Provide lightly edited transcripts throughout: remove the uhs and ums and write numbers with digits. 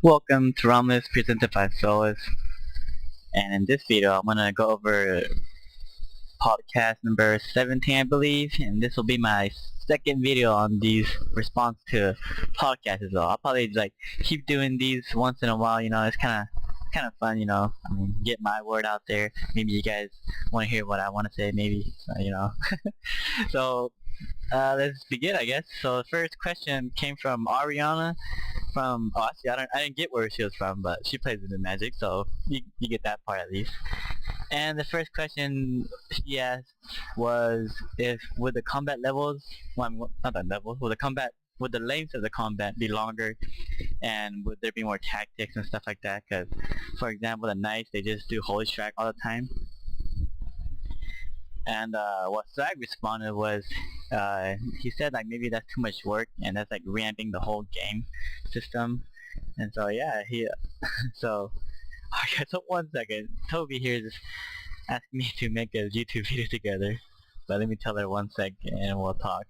Welcome to Romcast presented by Solis, and in this video I'm gonna go over podcast number 17 I believe, and this will be my second video on these response to podcasts as well. I'll probably keep doing these once in a while, it's kinda fun, I mean, get my word out there. Maybe you guys wanna hear what I wanna say, maybe, So let's begin, I guess. So the first question came from Ariana from actually I didn't get where she was from, but she plays with the Magic, so you get that part at least. And the first question she asked was if would the combat levels, well, I mean, not the levels, would the length of the combat be longer, and would there be more tactics and stuff like that? Because, for example, the knights they just do holy strike all the time. And what Swag responded was, he said like maybe that's too much work, and that's like revamping the whole game system. And so yeah, so okay, so one second, Toby here is asking me to make a YouTube video together, but let me tell her one sec and we'll talk.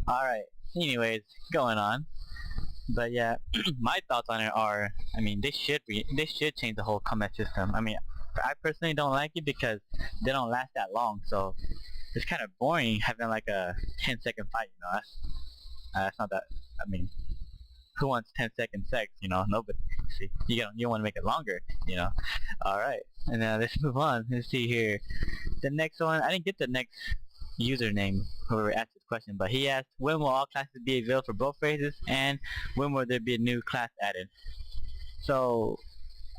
All right. Anyways, going on. But yeah, my thoughts on it are, I mean, they should change the whole combat system. I mean, I personally don't like it because they don't last that long, so it's kind of boring having like a 10-second fight. That's not that. I mean, who wants 10-second sex? Nobody. See, you want to make it longer. All right, and now let's move on. Let's see here. The next one, I didn't get the next username whoever asked this question, but he asked when will all classes be available for both races, and when will there be a new class added? So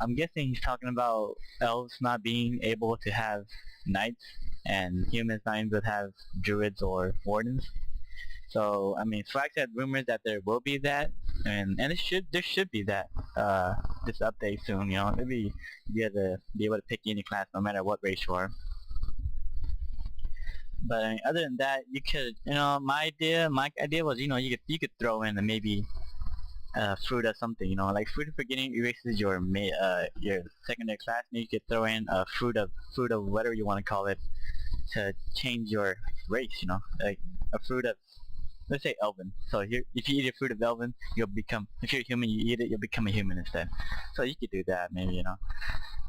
I'm guessing he's talking about elves not being able to have knights and humans not able to have druids or wardens. So I mean, Swag said rumors that there will be that, and there should be that this update soon. Maybe be able to pick any class no matter what race you are. But I mean, other than that, you could, my idea was, you could throw in maybe fruit or something, like fruit of beginning erases your secondary class, and you could throw in a fruit of whatever you want to call it to change your race, like a fruit of, let's say elven. So if you eat a fruit of elven, you'll become, if you're a human, you eat it, you'll become a human instead. So you could do that maybe.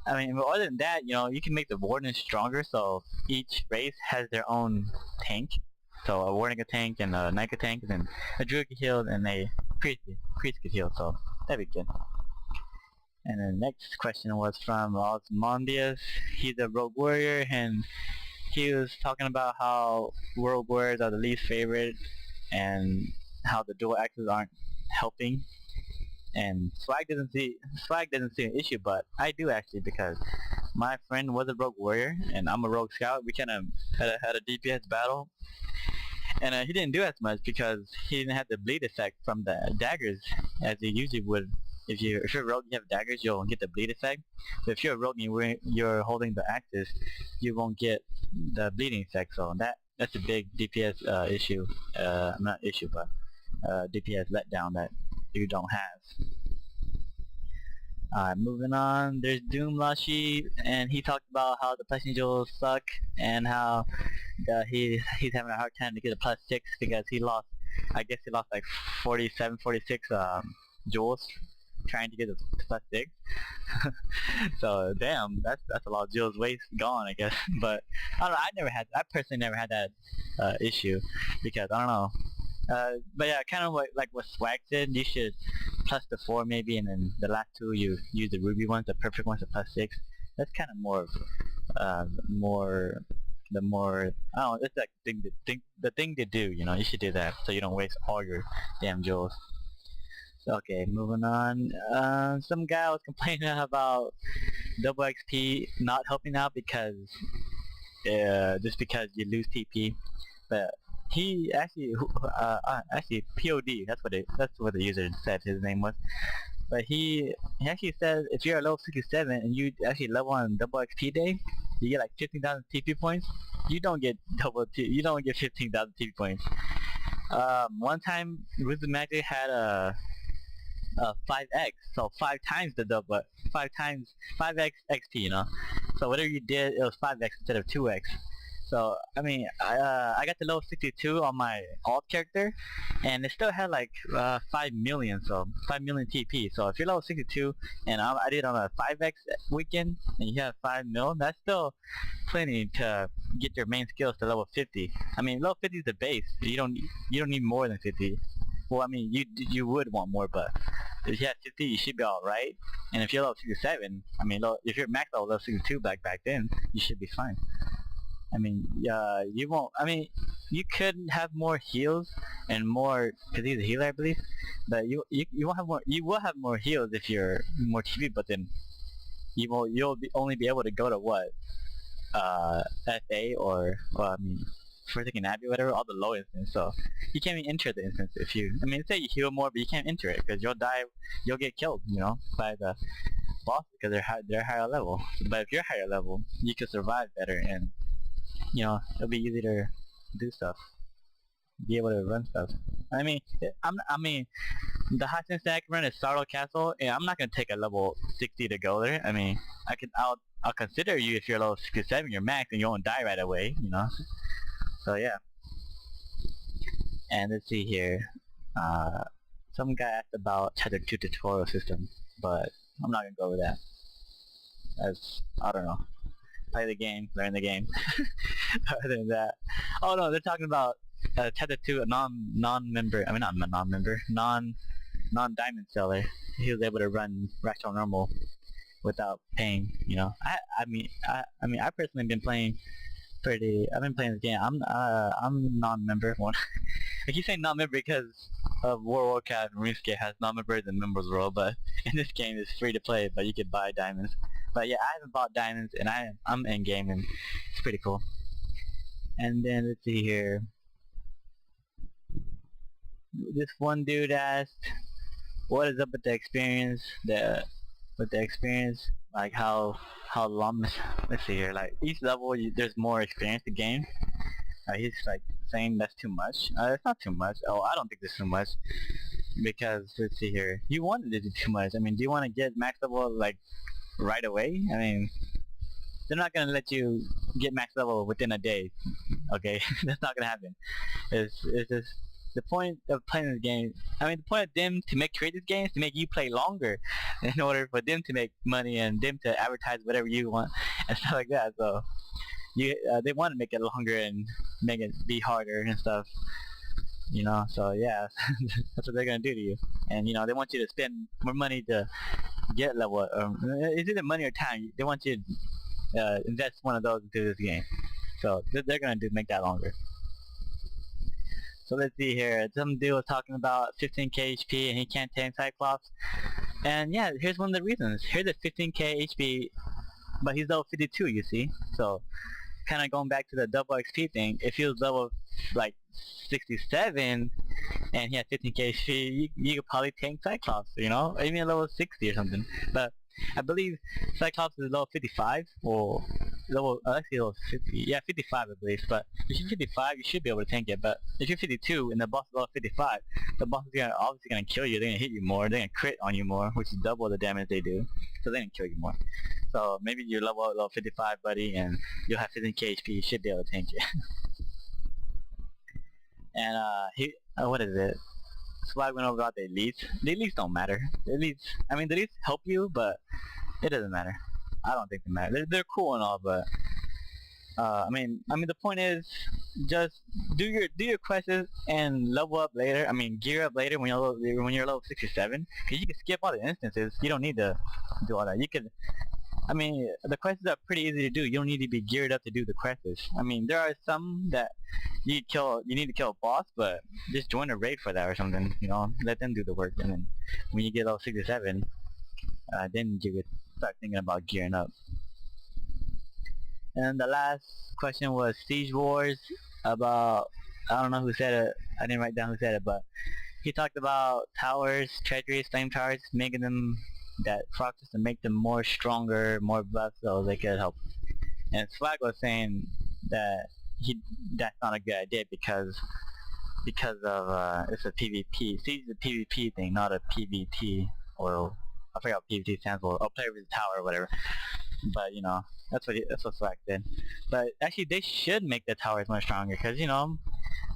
I mean, but other than that, you can make the wardens stronger, so each race has their own tank. So a warden could tank, and a knight could tank, and then a druid could heal, and a priest could heal, so that'd be good. And the next question was from Osmondius. He's a rogue warrior, and he was talking about how rogue warriors are the least favorite, and how the dual axes aren't helping. And Swag doesn't see an issue, but I do actually, because my friend was a rogue warrior and I'm a rogue scout. We kind of had a DPS battle, and he didn't do as much because he didn't have the bleed effect from the daggers as he usually would. If you're a rogue, you have daggers, you'll get the bleed effect. But if you're a rogue and you're holding the axes, you won't get the bleeding effect. So that's a big DPS issue. Not issue, but DPS letdown that you don't have. Alright, moving on. There's Doom Lashi, and he talked about how the plus jewels suck, and how he's having a hard time to get a plus 6 because I guess he lost like 47, 46 jewels trying to get a plus 6. So damn, that's a lot of jewels gone, I guess. But I don't know. I personally never had that issue because I don't know. But yeah, kind of like what Swag said, you should plus the 4 maybe, and then the last 2 you use the ruby ones, the perfect ones, the plus 6. That's kind of the more, I don't know, it's like the thing to do, you should do that so you don't waste all your damn jewels. So, okay, moving on. Some guy was complaining about double XP not helping out because just because you lose TP, but he actually POD. That's what the user said his name was. But he actually said if you're a level 67 and you actually level on double XP day, you get like 15,000 TP points. You don't get 15,000 TP points. One time, Wizard Magic had a 5x, so 5 times the double, 5x XP. So whatever you did, it was 5x instead of 2x. So I mean, I got to level 62 on my alt character, and it still had like 5 million, so 5 million TP. So if you're level 62, and I did on a 5x weekend, and you have 5 mil, that's still plenty to get your main skills to level 50. I mean, level 50 is the base. You don't need more than 50. Well, I mean, you would want more, but if you have 50, you should be all right. And if you're level 67, I mean, if you're max level 62 back then, you should be fine. I mean, you won't. I mean, you could have more heals and more because he's a healer, I believe. But you won't have more. You will have more heals if you're more TV. But then only be able to go to what FA or well, I mean, for taking Abbey, whatever, all the low instance. So you can't even enter the instance if you. I mean, say you heal more, but you can't enter it because you'll die. You'll get killed, by the boss because they're higher level. But if you're higher level, you can survive better and it'll be easy to do stuff, be able to run stuff. I mean, I mean, the highest that I can run is Startle Castle, and I'm not gonna take a level 60 to go there. I mean, I'll consider you if you're level 67, you're max, and you won't die right away. So yeah. And let's see here. Some guy asked about Chapter 2 tutorial system, but I'm not gonna go over that. I don't know. Play the game, learn the game. Other than that, oh no, they're talking about Chapter 2, a non-member. I mean, not non-member, non-diamond seller. He was able to run Restaurant Normal without paying. I personally been playing I've been playing this game. I'm non-member. One. I keep saying non-member because of World of Warcraft and RuneScape has non-members and members role, but in this game it's free to play, but you could buy diamonds. But yeah, I haven't bought diamonds, and I'm in game, and it's pretty cool. And then let's see here. This one dude asked, "What is up with the experience? Like how long? Let's see here. Like each level, there's more experience to gain." He's like saying that's too much. It's not too much. Oh, I don't think it's too much because let's see here. You wanted it to be too much. I mean, do you want to get max level like right away? I mean, they're not gonna let you get max level within a day. Okay, that's not gonna happen. It's just the point of playing this game. I mean, the point of them to create this game is to make you play longer, in order for them to make money and them to advertise whatever you want and stuff like that. So they want to make it longer and make it be harder and stuff. So yeah, that's what they're gonna do to you. And they want you to spend more money to get level. It's either money or time. They want you to invest one of those into this game. So they're gonna make that longer. So let's see here. Some dude was talking about 15k HP and he can't tank Cyclops. And yeah, here's one of the reasons. Here's a 15k HP, but he's level 52, you see. So kind of going back to the double XP thing, if he was level like 67 and he had 15k HP, you could probably tank Cyclops, or even level 60 or something. But I believe Cyclops is level 55 or actually level 50. Yeah, 55 I believe. But if you're 55, you should be able to tank it. But if you're 52 and the boss is level 55, the boss is obviously gonna kill you. They're gonna hit you more. They're gonna crit on you more, which is double the damage they do. So they're gonna kill you more. So maybe you're level 55, buddy, and you'll have 15k HP. You should be able to tank it. And what is it? Swag went over about the elites. The elites don't matter. The elites help you, but it doesn't matter. I don't think they matter. They're cool and all, but I mean the point is just do your quests and level up later. I mean gear up later when you're level 67, because you can skip all the instances. You don't need to do all that. You could. I mean, the quests are pretty easy to do. You don't need to be geared up to do the quests. I mean, there are some that you need to kill a boss, but just join a raid for that or something. Let them do the work, and then when you get level 67, then you could start thinking about gearing up. And the last question was Siege Wars about, I don't know who said it. I didn't write down who said it, but he talked about towers, treasuries, flame towers, making them that process to make them more stronger, more buff, so they could help. And Swag was saying that that's not a good idea because of it's a PvP. Siege is a PvP thing, not a PvT, or I forgot what PvT stands for. Or player versus tower or whatever. But that's what Slack did. But actually, they should make the towers much stronger because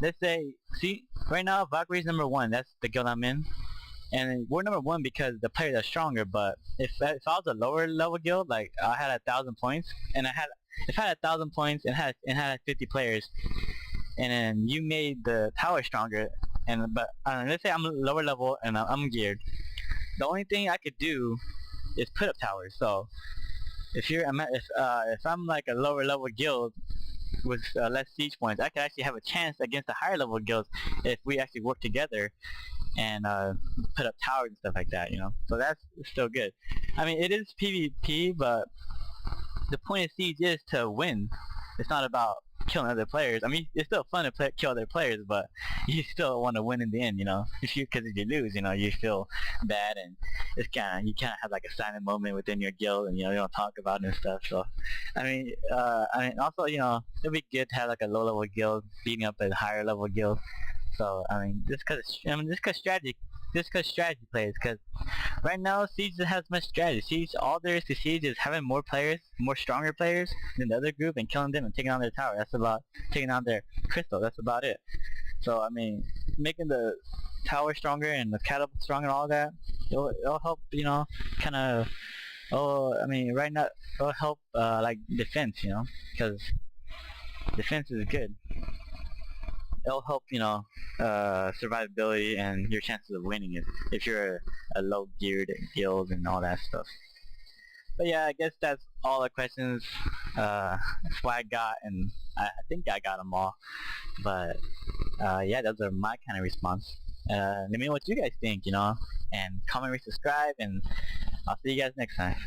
let's say, see, right now Valkyrie's number one. That's the guild I'm in, and we're number one because the players are stronger. But if I was a lower level guild, like I had 1,000 points, and if I had 1,000 points and had 50 players, and then you made the tower stronger, but let's say I'm lower level and I'm geared. The only thing I could do is put up towers. So if I'm like a lower level guild with less siege points, I could actually have a chance against the higher level guilds if we actually work together and put up towers and stuff like that. So that's still good. I mean, it is PvP, but the point of siege is to win. It's not about killing other players. I mean, it's still fun to kill other players, but you still want to win in the end. Because if you lose, you feel bad, and you kind of have like a silent moment within your guild, and you don't talk about it and stuff. So, also, it'd be good to have like a low level guild beating up a higher level guild. So, just cause strategy plays, because right now Siege doesn't have much strategy. All there is to Siege is having more players, more stronger players than the other group, and killing them and taking on their tower. That's about taking on their crystal. That's about it. So making the tower stronger and the catapult stronger and all that, it'll help. Kind of. Right now it'll help like defense. Because defense is good. It'll help, survivability and your chances of winning it if you're a low geared guild and all that stuff. But yeah, I guess that's all the questions that's what I got, and I think I got them all. But yeah, those are my kind of response. Let me know what you guys think, and comment, subscribe, and I'll see you guys next time.